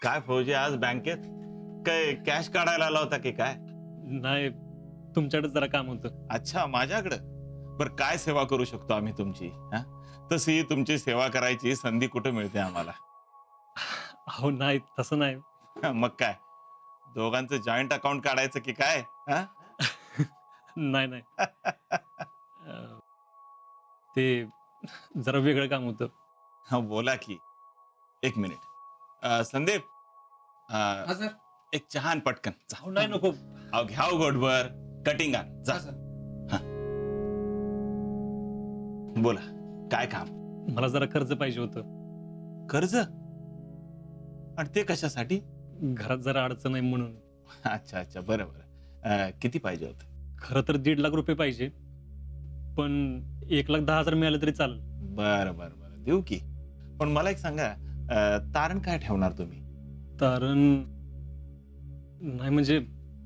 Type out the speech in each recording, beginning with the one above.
काय फौजी आज बँकेत काय कॅश काढायला आला होता की काय? नाही, तुमच्याकडे जरा काम होतं. अच्छा, माझ्याकडं. बर, काय सेवा करू शकतो आम्ही तुमची? हा, तशी तुमची सेवा करायची संधी कुठे मिळते आम्हाला? अहो नाही, तसं नाही. मग काय, दोघांचं जॉईंट अकाउंट काढायचं की काय? हा? नाही नाही. अं, ते जरा वेगळं काम होतं. हा, बोला की. एक मिनिट. संदीप, अं, हा सर. एक चहा आण पटकन. जा. अहो नाही, नको. अहो, घ्या हो घोटभर. कटिंग आण. जा. हा सर. बोला, काय काम? मला जरा कर्ज पाहिजे होतं. कर्ज? आणि ते कशासाठी? घरात जरा अडचण आहे म्हणून. अच्छा अच्छा, बरं बरं. किती पाहिजे होतं? खरं तर 1.5 लाख रुपये पाहिजे, पण 1,10,000 मिळाले तरी चालेल. बरं बरं बरं, देऊ की. पण मला एक सांगा, तारण काय ठेवणार तुम्ही? तारण नाही म्हणजे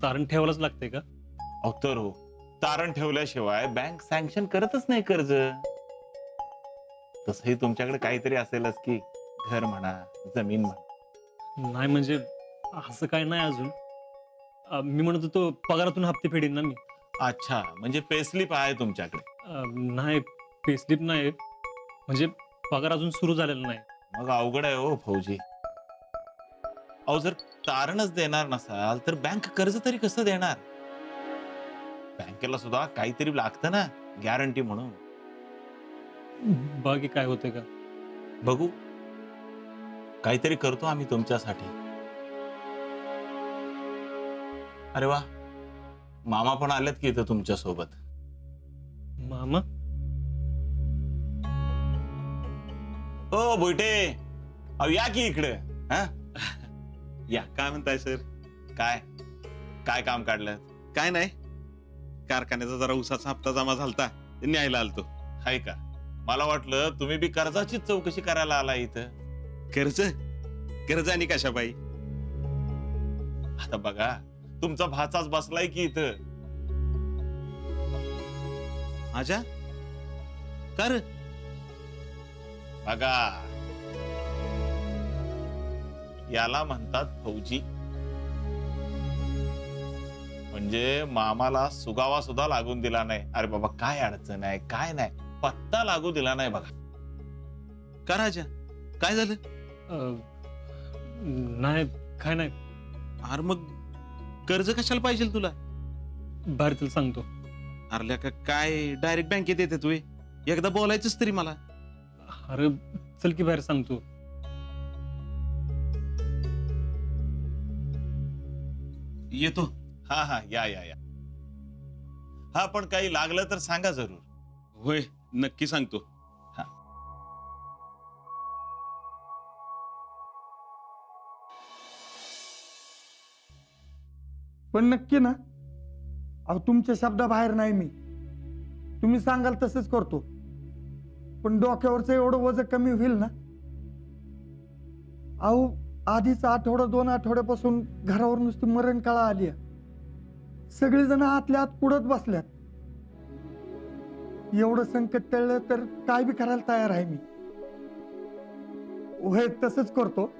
तारण ठेवायलाच लागते का? अहो तर हो, तारण ठेवल्याशिवाय बँक सँक्शन करतच नाही कर्ज. तसंही तुमच्याकडे काहीतरी असेलच की, घर म्हणा, जमीन म्हणा. नाही म्हणजे असं काय नाही अजून. मी म्हणत होतो पगारातून हप्ते फेडीन ना मी. अच्छा, म्हणजे पेस्लिप आहे तुमच्याकडे? नाही, पेस्लिप नाही, म्हणजे पगार अजून सुरू झालेला नाही. मग अवघड आहे हो फौजी. अहो, जर तारणच देणार नसाल तर बँक कर्ज तरी कसं देणार? बँकेला सुद्धा काहीतरी लागतं ना, गॅरंटी म्हणून. बाकी काय होते का? बघू, काहीतरी करतो आम्ही तुमच्यासाठी. अरे वा, मामा पण आलेत की इथं तुमच्या सोबत. मामा? ओ बोयटे, अहो या की इकडे. हा, या. काय म्हणताय सर? काय काय काम काढलं? काय नाही, कारखान्याचा जरा उसाचा हप्ता जमा झालता, ते न्यायला आलतो. हाय का? मला वाटलं तुम्ही बी कर्जाचीच चौकशी करायला आला इथं. कर्ज कर्ज आणि कशा बाई? आता बघा, तुमचा भाचाच बसलाय की इथं. माझ्या कर बघा, याला म्हणतात फौजी. म्हणजे मामाला सुगावा सुद्धा लागून दिला नाही. अरे बाबा, काय अडचण आहे, काय नाही, पत्ता लागू दिला नाही बघा. का राजा, काय झालं? नाही, काय नाही. अरे मग कर्ज कशाला पाहिजे तुला? बाहेर सांगतो. अरल्या का काय डायरेक्ट बँकेत येते तू? एकदा बोलायचंच तरी मला. अरे चल की बाहेर सांगतो. येतो. हा हा, या या या. हा, पण काही लागलं तर सांगा जरूर. होय, नक्की सांगतो. पण नक्की ना? अहो तुमच्या शब्दाबाहेर नाही मी. तुम्ही सांगाल तसंच करतो. पण डोक्यावरचं एवढं वजन कमी होईल ना? अहो आधीच आठवडा 2 आठवड्यापासून घरावर नुसती मरण काळा आली. सगळेजण आतल्या आत पुढत बसल्यात. एवढं संकट टळलं तर काय बी करायला तयार आहे मी. होय, तसंच करतो.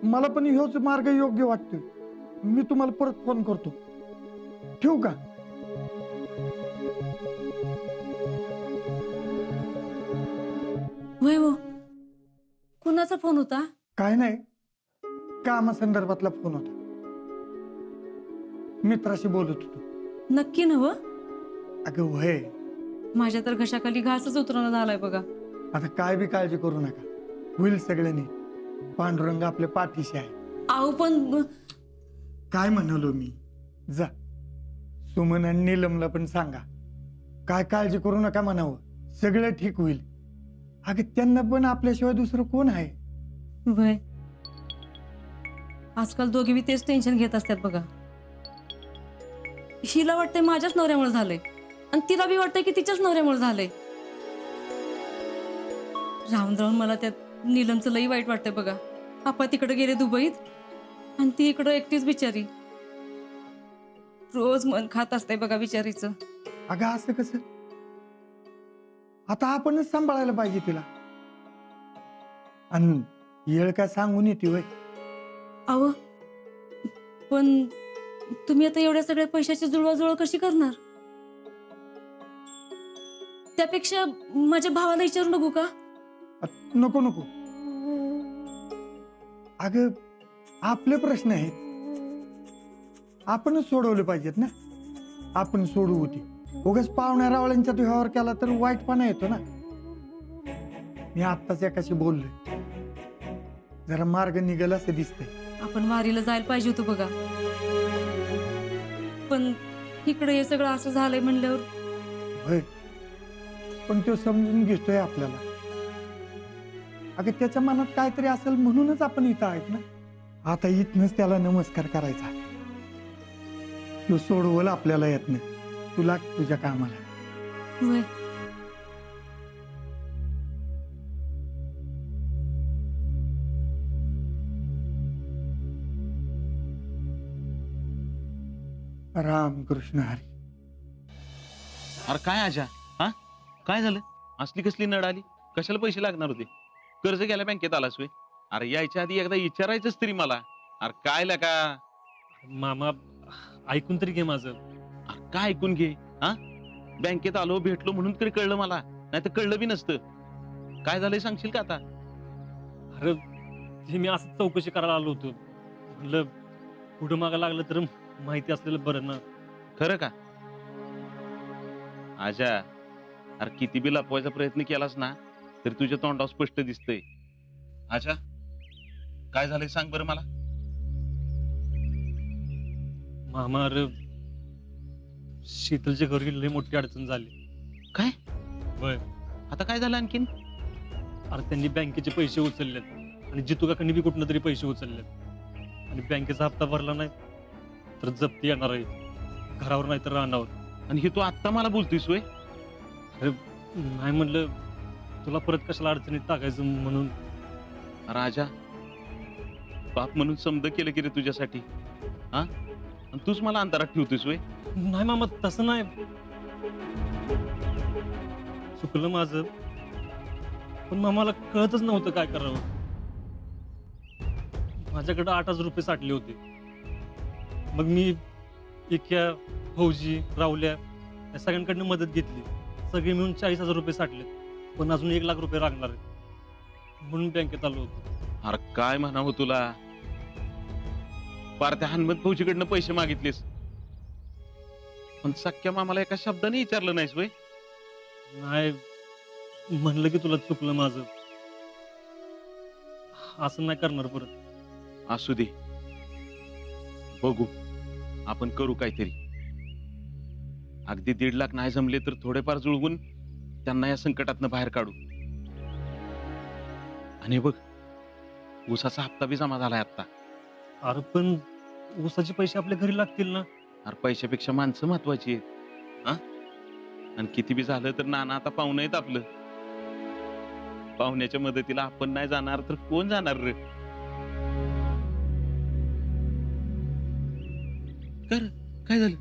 मला पण ह्योच मार्ग योग्य वाटतोय. मी तुम्हाला परत फोन करतो. ठेवू का? वय हो, कुणाचा फोन होता? काय नाही, कामासंदर्भातला फोन होता. मित्राशी बोलत होतो. नक्की नव? अगं वय, माझ्या तर घशाखाली घासच उतरणं झालाय बघा. आता काय बी काळजी करू नका, होईल सगळ्यांनी. पांडुरंग आपल्या पाठीशी आहे. आहो पण काय म्हणालो मी? जा, सुमन आणि नीलमला पण सांगा, काय काळजी करू नका म्हणावं, सगळं ठीक होईल. अगं त्यांना पण आपल्याशिवाय दुसरं कोण आहे? वय, आजकाल दोघे बी तेच टेन्शन घेत असतात बघा. हिला वाटतंय माझ्याच नवऱ्यामुळे झालंय, आणि तिला बी वाटतंय की तिच्याच नवऱ्यामुळे झालंय. राहून राहून मला त्यात नीलमचं लई वाईट वाटतंय बघा. आपा तिकडे गेले दुबईत, आणि ती इकडं एकटीच बिचारी. रोज मन खात असतंय बघा बिचारीचं. अगं असं कसं? आता आपणच सांभाळायला पाहिजे तिला. आणि येळ काय सांगून येते वय. अहो पण तुम्ही आता एवढ्या सगळ्या पैशाची जुळवाजुळव कशी करणार? त्यापेक्षा माझ्या भावाला विचारून बघू का? नको नको, अगं आपले प्रश्न आहेत, आपणच सोडवले पाहिजेत ना. आपण सोडवू होती, उगाच पाहुण्या रावळ्यांच्या व्यवहार केला तर वाईटपणा येतो ना. मी आत्ताच एकाशी बोललोय, जरा मार्ग निघाला असं दिसतंय. आपण वारीला जायला पाहिजे होतं बघा, पण इकडे हे सगळं असं झालंय म्हणल्यावर. होय, पण तो समजून घेतोय आपल्याला. अगं त्याच्या मनात काहीतरी असेल म्हणूनच आपण इथं आहेत ना. आता इथनच त्याला नमस्कार करायचा. तो सोडवल आपल्याला येत नाही, तुला तुझ्या कामाला. होय. राम कृष्ण हरी. अरे काय आजा, हा काय झालं? असली कसली नड आली? कशाला पैसे लागणार होते? कर्ज घ्यायला बँकेत आलास वे? अरे यायच्या आधी एकदा विचारायचंच तरी मला. अरे काय लका? मामा ऐकून तरी घे माझं. अरे काय ऐकून घे? हा बँकेत आलो भेटलो म्हणून तरी कळलं मला, नाही तर कळलं बी नसतं. काय झालंय सांगशील का आता? अरे हे मी असं चौकशी करायला आलो होतो, म्हणलं पुढं मागा लागलं तर माहिती असलेलं बरं ना. खरं का आजा? अरे किती बी लपवायचा प्रयत्न केलास ना तरी तुझ्या तोंडावर स्पष्ट दिसतंय. आजा काय झालंय सांग बरं मला. मामा अरे शीतलच्या घरी लई मोठी अडचण झाली. काय? होय. आता काय झालं आणखीन? अरे त्यांनी बँकेचे पैसे उचललेत आणि जितू काकांनी बी कुठनं तरी पैसे उचललेत, आणि बँकेचा हप्ता भरला नाही तर जप्ती येणार आहे, घरावर नाही तर रानावर. आणि हे तू आत्ता मला बोलतोयस वय? अरे नाही म्हणलं तुला परत कशाला अडचणीत टाकायचं म्हणून. राजा बाप म्हणून समज केलं की रे तुझ्यासाठी, हा? आणि तूच मला अंधारात ठेवतोयस वय? नाही मामा तसं नाही, चुकलं माझं, पण मामाला कळतच नव्हतं काय करावं. माझ्याकडे 8,000 रुपये साठले होते. मग मी इक्या, फौजी, रावल्या या सगळ्यांकडनं मदत घेतली. सगळे मिळून 40,000 रुपये साठले, पण अजून 1 लाख रुपये लागणार आहे म्हणून बँकेत आलो होतो. अरे काय म्हणावं तुला? पार त्या हनुमत फौजीकडनं पैसे मागितलेस, पण सख्या मामाला एका शब्दाने विचारलं नाहीस वय? नाही म्हणलं की तुला चुकलं माझं, असं नाही करणार परत. असू दे, बघू आपण करू काहीतरी. अगदी 1.5 लाख नाही जमले तर थोडेफार जुळवून त्यांना या संकटातनं बाहेर काढू. आणि बघ ऊसाचा हप्ता बी जमा झालाय आता. अरे पण ऊसाचे पैसे आपल्या घरी लागतील ना. अरे पैशापेक्षा माणसं महत्वाची आहेत, हा? आणि किती बी झालं तर नाना आता पाहुणं आहेत आपलं. पाहुण्याच्या मदतीला आपण नाही जाणार तर कोण जाणार रे? कर काय झालं?